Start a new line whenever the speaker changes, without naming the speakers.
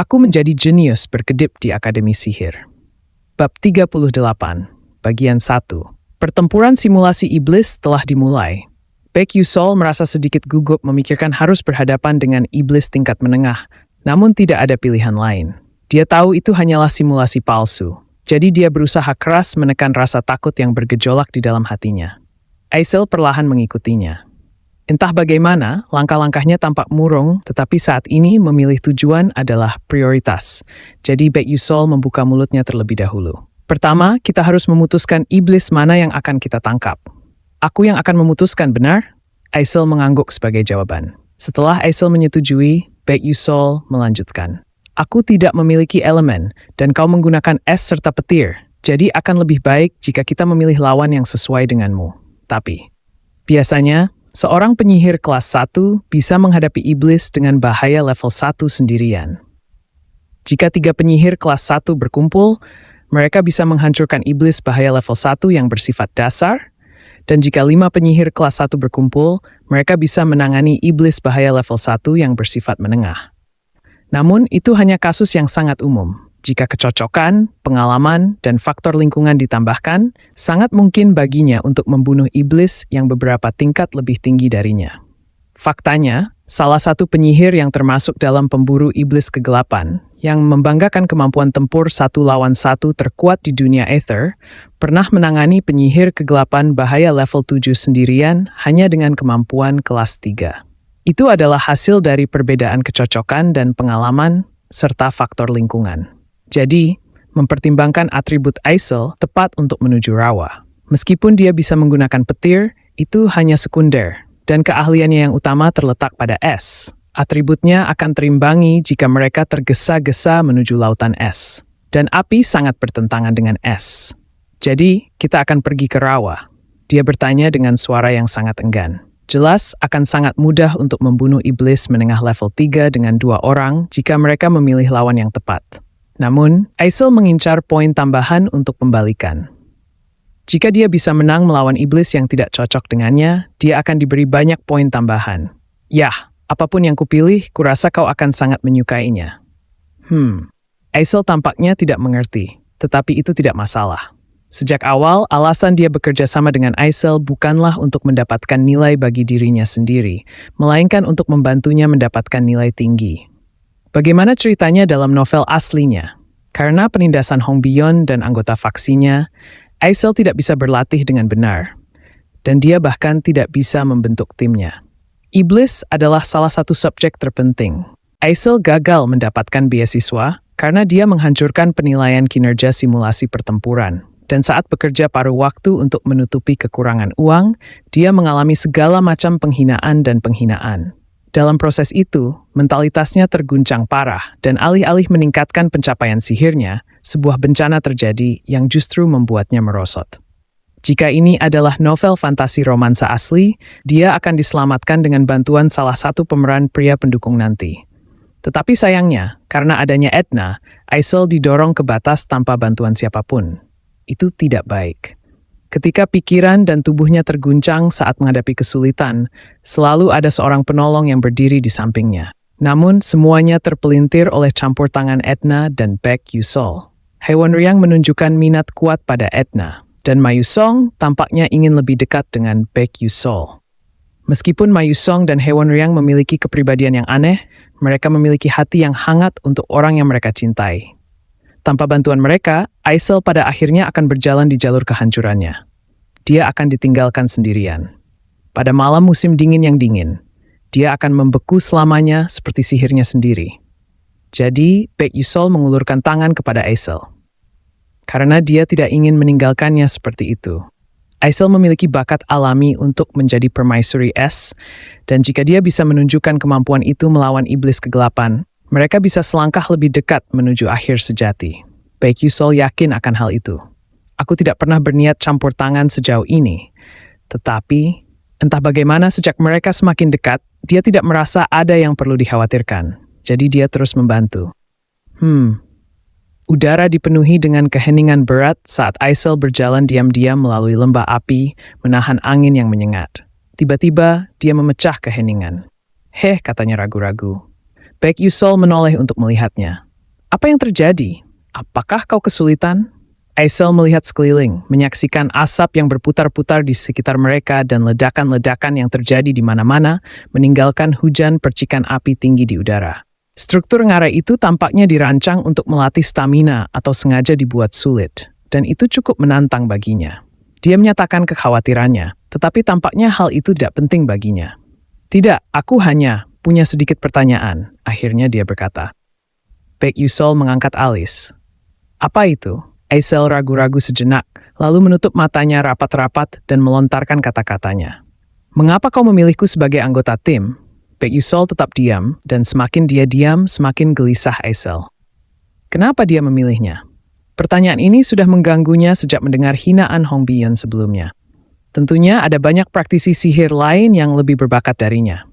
Aku menjadi jenius berkedip di Akademi Sihir. Bab 38, Bagian 1. Pertempuran simulasi iblis telah dimulai. Baek Yusol merasa sedikit gugup memikirkan harus berhadapan dengan iblis tingkat menengah, namun tidak ada pilihan lain. Dia tahu itu hanyalah simulasi palsu, jadi dia berusaha keras menekan rasa takut yang bergejolak di dalam hatinya. Aisel perlahan mengikutinya. Entah bagaimana, langkah-langkahnya tampak murung, tetapi saat ini memilih tujuan adalah prioritas. Jadi Baek Yusol membuka mulutnya terlebih dahulu. Pertama, kita harus memutuskan iblis mana yang akan kita tangkap. Aku yang akan memutuskan, benar? Aisel mengangguk sebagai jawaban. Setelah Aisel menyetujui, Baek Yusol melanjutkan. Aku tidak memiliki elemen, dan kau menggunakan es serta petir. Jadi akan lebih baik jika kita memilih lawan yang sesuai denganmu. Tapi, biasanya, seorang penyihir kelas 1 bisa menghadapi iblis dengan bahaya level 1 sendirian. Jika 3 penyihir kelas 1 berkumpul, mereka bisa menghancurkan iblis bahaya level 1 yang bersifat dasar, dan jika 5 penyihir kelas 1 berkumpul, mereka bisa menangani iblis bahaya level 1 yang bersifat menengah. Namun, itu hanya kasus yang sangat umum. Jika kecocokan, pengalaman, dan faktor lingkungan ditambahkan, sangat mungkin baginya untuk membunuh iblis yang beberapa tingkat lebih tinggi darinya. Faktanya, salah satu penyihir yang termasuk dalam pemburu iblis kegelapan, yang membanggakan kemampuan tempur 1 lawan 1 terkuat di dunia Aether, pernah menangani penyihir kegelapan bahaya level 7 sendirian hanya dengan kemampuan kelas 3. Itu adalah hasil dari perbedaan kecocokan dan pengalaman, serta faktor lingkungan. Jadi, mempertimbangkan atribut Aisel tepat untuk menuju rawa. Meskipun dia bisa menggunakan petir, itu hanya sekunder, dan keahliannya yang utama terletak pada es. Atributnya akan terimbangi jika mereka tergesa-gesa menuju lautan es. Dan api sangat bertentangan dengan es. Jadi, kita akan pergi ke rawa. Dia bertanya dengan suara yang sangat enggan. Jelas akan sangat mudah untuk membunuh iblis menengah level 3 dengan 2 orang jika mereka memilih lawan yang tepat. Namun, Aisel mengincar poin tambahan untuk pembalikan. Jika dia bisa menang melawan iblis yang tidak cocok dengannya, dia akan diberi banyak poin tambahan. Yah, apapun yang kupilih, kurasa kau akan sangat menyukainya. Aisel tampaknya tidak mengerti, tetapi itu tidak masalah. Sejak awal, alasan dia bekerja sama dengan Aisel bukanlah untuk mendapatkan nilai bagi dirinya sendiri, melainkan untuk membantunya mendapatkan nilai tinggi. Bagaimana ceritanya dalam novel aslinya? Karena penindasan Hong Bion dan anggota faksinya, Aisel tidak bisa berlatih dengan benar, dan dia bahkan tidak bisa membentuk timnya. Iblis adalah salah satu subjek terpenting. Aisel gagal mendapatkan beasiswa karena dia menghancurkan penilaian kinerja simulasi pertempuran. Dan saat bekerja paruh waktu untuk menutupi kekurangan uang, dia mengalami segala macam penghinaan dan penghinaan. Dalam proses itu, mentalitasnya terguncang parah, dan alih-alih meningkatkan pencapaian sihirnya, sebuah bencana terjadi yang justru membuatnya merosot. Jika ini adalah novel fantasi romansa asli, dia akan diselamatkan dengan bantuan salah satu pemeran pria pendukung nanti. Tetapi sayangnya, karena adanya Edna, Aisel didorong ke batas tanpa bantuan siapapun. Itu tidak baik. Ketika pikiran dan tubuhnya terguncang saat menghadapi kesulitan, selalu ada seorang penolong yang berdiri di sampingnya. Namun, semuanya terpelintir oleh campur tangan Edna dan Baek Yusol. Hwon Ryang menunjukkan minat kuat pada Edna, dan Ma Yusong tampaknya ingin lebih dekat dengan Baek Yusol. Meskipun Ma Yusong dan Hwon Ryang memiliki kepribadian yang aneh, mereka memiliki hati yang hangat untuk orang yang mereka cintai. Tanpa bantuan mereka, Aisel pada akhirnya akan berjalan di jalur kehancurannya. Dia akan ditinggalkan sendirian. Pada malam musim dingin yang dingin, dia akan membeku selamanya seperti sihirnya sendiri. Jadi, Baek Yusol mengulurkan tangan kepada Aisel. Karena dia tidak ingin meninggalkannya seperti itu. Aisel memiliki bakat alami untuk menjadi permaisuri es, dan jika dia bisa menunjukkan kemampuan itu melawan iblis kegelapan, mereka bisa selangkah lebih dekat menuju akhir sejati. Baek Yusol yakin akan hal itu. Aku tidak pernah berniat campur tangan sejauh ini. Tetapi, entah bagaimana sejak mereka semakin dekat, dia tidak merasa ada yang perlu dikhawatirkan. Jadi dia terus membantu. Udara dipenuhi dengan keheningan berat saat Aisel berjalan diam-diam melalui lembah api, menahan angin yang menyengat. Tiba-tiba, dia memecah keheningan. Katanya ragu-ragu. Baek Yusol menoleh untuk melihatnya. Apa yang terjadi? Apakah kau kesulitan? Aisel melihat sekeliling, menyaksikan asap yang berputar-putar di sekitar mereka dan ledakan-ledakan yang terjadi di mana-mana, meninggalkan hujan percikan api tinggi di udara. Struktur ngarai itu tampaknya dirancang untuk melatih stamina atau sengaja dibuat sulit, dan itu cukup menantang baginya. Dia menyatakan kekhawatirannya, tetapi tampaknya hal itu tidak penting baginya. Tidak, aku hanya punya sedikit pertanyaan, akhirnya dia berkata. Baek Yusol mengangkat alis. Apa itu? Aisel ragu-ragu sejenak, lalu menutup matanya rapat-rapat dan melontarkan kata-katanya. Mengapa kau memilihku sebagai anggota tim? Baek Yusol tetap diam, dan semakin dia diam, semakin gelisah Aisel. Kenapa dia memilihnya? Pertanyaan ini sudah mengganggunya sejak mendengar hinaan Hong Bion sebelumnya. Tentunya ada banyak praktisi sihir lain yang lebih berbakat darinya.